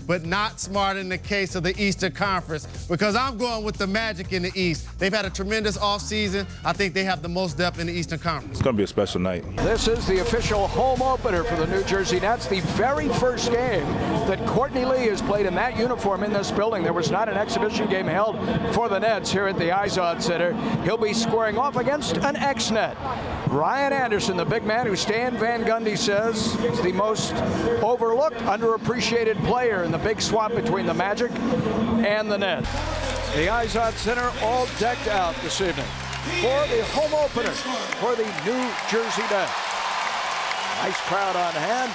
but not smart in the case of the Eastern Conference, because I'm going with the Magic in the East. They've had a tremendous offseason. I think they have the most depth in the Eastern Conference. It's going to be a special night. This is the official home opener for the New Jersey Nets, the very first game that Courtney Lee has played in that uniform in this building. There was not an exhibition game held for the Nets here at the Izod Center. He'll be squaring off against an ex-Net. Ryan Anderson, the big man who Stan Van Gundy says is the most overlooked, underappreciated player in the big swap between the Magic and the Nets. The Izod Center all decked out this evening for the home opener for the New Jersey Nets. Nice crowd on hand,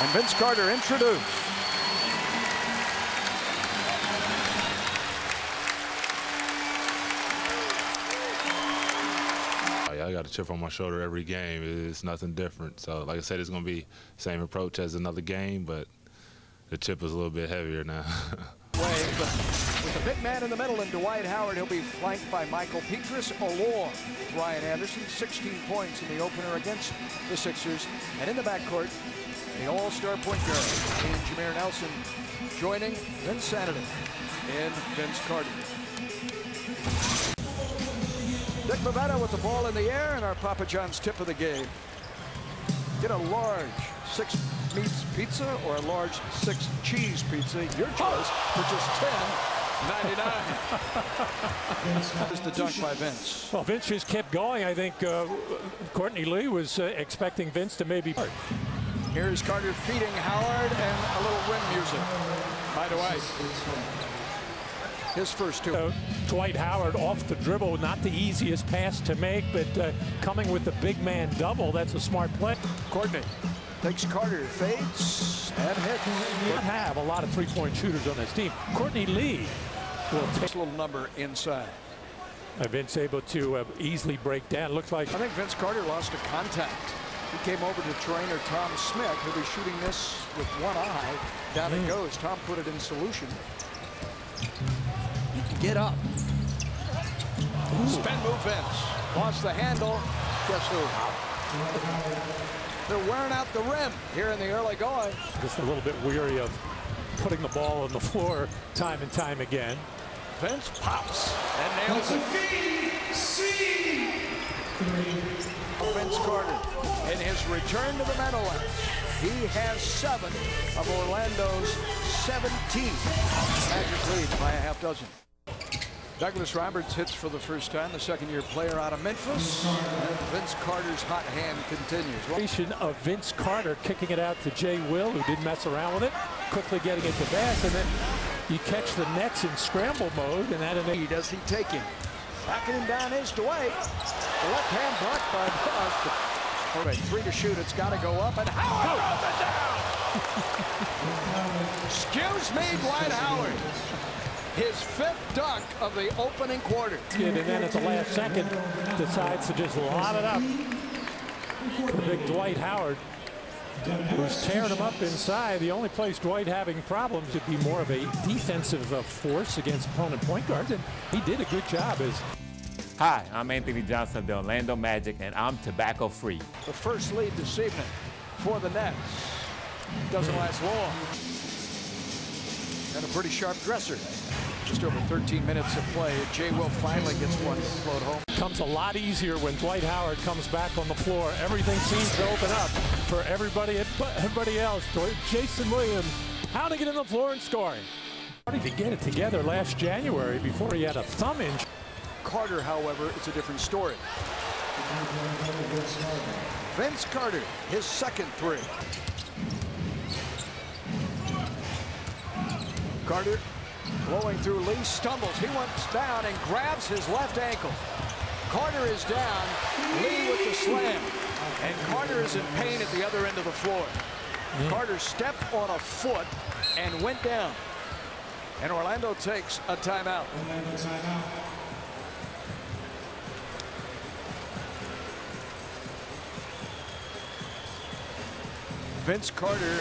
and Vince Carter introduced. I got a chip on my shoulder every game. It's nothing different. So, like I said, it's going to be the same approach as another game, but the chip is a little bit heavier now. With the big man in the middle and Dwight Howard, he'll be flanked by Michael Petras along with Ryan Anderson. 16 points in the opener against the Sixers. And in the backcourt, the all-star point guard, and Jameer Nelson, joining Vince Sanity and Vince Carter. Dick Bavetta with the ball in the air, and our Papa John's tip of the game. Get a large 6 meats pizza or a large 6 cheese pizza, your choice, for just $10.99. This is the dunk by Vince. Well, Vince just kept going. I think Courtney Lee was expecting Vince to maybe. Here's Carter feeding Howard, and a little rim music by Dwight. His first two. Dwight Howard off the dribble, not the easiest pass to make, but coming with the big man double, that's a smart play. Courtney takes Carter, fades, and hits. We have a lot of three-point shooters on this team. Courtney Lee will take this little number inside. Vince able to easily break down. Looks like I think Vince Carter lost a contact. He came over to trainer Tom Smith, who'll be shooting this with one eye. Down it goes. Tom put it in solution. He can get up. Spin move Vince. Lost the handle. Guess who? They're wearing out the rim here in the early going. Just a little bit weary of putting the ball on the floor time and time again. Vince pops and nails it. Vince Carter in his return to the Meadowlands. He has 7 of Orlando's 17. Magic leads by a half dozen. Douglas Roberts hits for the first time, the second-year player out of Memphis. And Vince Carter's hot hand continues. Of Vince Carter kicking it out to Jay Will, who didn't mess around with it, quickly getting it to Bass, and then you catch the Nets in scramble mode, and that does he take him? Backing him down is Dwight. The left hand blocked by Buck. All right, 3 to shoot. It's got to go up, and Howard throws it down. Excuse me, Dwight Howard. His 5th dunk of the opening quarter. And then at the last second, decides to just lob it up. The big Dwight Howard, who's tearing him up inside. The only place Dwight having problems would be more of a defensive force against opponent point guards, and he did a good job. Hi, I'm Anthony Johnson of the Orlando Magic, and I'm tobacco free. The first lead this evening for the Nets. Doesn't last long. And a pretty sharp dresser. Just over 13 minutes of play. Jay Will finally gets one to float home. Comes a lot easier when Dwight Howard comes back on the floor. Everything seems to open up for everybody else. Jason Williams, how to get on the floor and scoring. Started to get it together last January before he had a thumb injury. Carter, however, it's a different story. Vince Carter, his second 3. Carter blowing through Lee, stumbles. He wants down and grabs his left ankle. Carter is down. Lee with the slam. And Carter is in pain at the other end of the floor. Carter stepped on a foot and went down. And Orlando takes a timeout. Vince Carter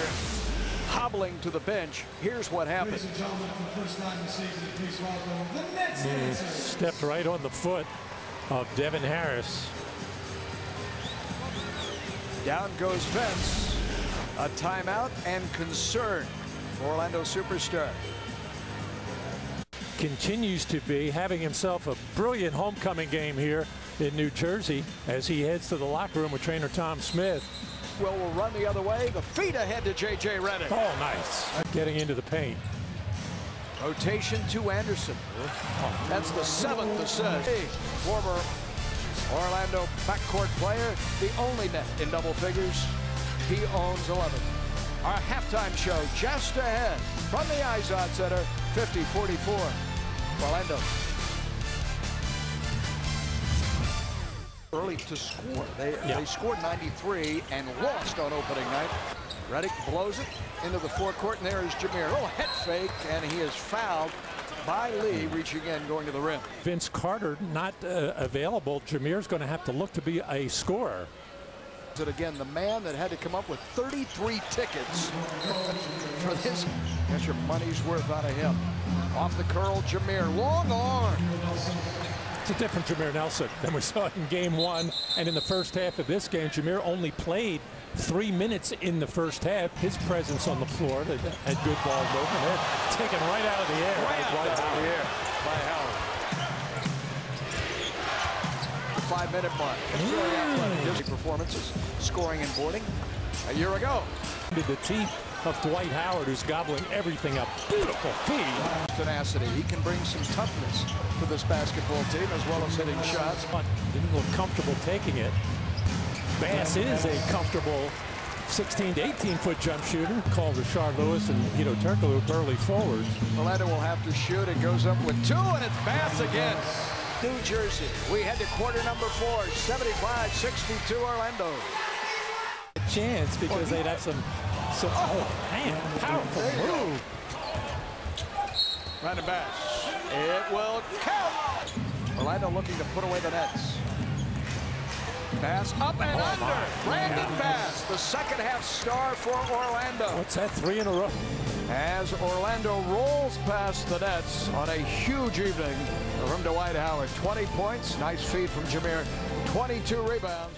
hobbling to the bench. Here's what happened. Ladies and gentlemen, for the first time this season, please welcome the Nets dancers. Stepped right on the foot of Devin Harris. Down goes Vince. A timeout and concern Orlando superstar. Continues to be having himself a brilliant homecoming game here in New Jersey as he heads to the locker room with trainer Tom Smith. Will run the other way. The feet ahead to J.J. Redick. Oh, nice. Getting into the paint. Rotation to Anderson. That's the 7th assist. Former Orlando backcourt player, the only net in double figures. He owns 11. Our halftime show just ahead from the Izod Center, 50-44. Orlando. Early to score. They scored 93 and lost on opening night. Redick blows it into the forecourt, and there is Jameer. Oh, head fake, and he is fouled by Lee, reaching in, going to the rim. Vince Carter not available. Jameer's going to have to look to be a scorer. But again, the man that had to come up with 33 tickets for this. Get your money's worth out of him. Off the curl, Jameer. Long arm. It's a different Jameer Nelson than we saw in game 1. And in the first half of this game, Jameer only played 3 minutes in the first half. His presence on the floor had good ball movement. Taken right out of the air. Right out of the air by Howard. The 5-minute mark. Really athletic performances, scoring and boarding a year ago. Into the teeth of Dwight Howard, who's gobbling everything up. Beautiful feed. Tenacity. He can bring some toughness to this basketball team, as well as hitting shots. Didn't look comfortable taking it. Bass is a comfortable 16 to 18-foot jump shooter. Called Rashard Lewis and Hedo Turkoglu early forwards. Orlando will have to shoot. It goes up with 2, and it's Bass again. New Jersey. We head to quarter number 4, 75-62 Orlando. Chance because they'd have some oh man, powerful move. Brandon Bass. It will count. Orlando looking to put away the nets. Pass up and under. Brandon Bass, the second half star for Orlando. What's that, 3 in a row? As Orlando rolls past the nets on a huge evening from Dwight Howard. 20 points, nice feed from Jameer, 22 rebounds.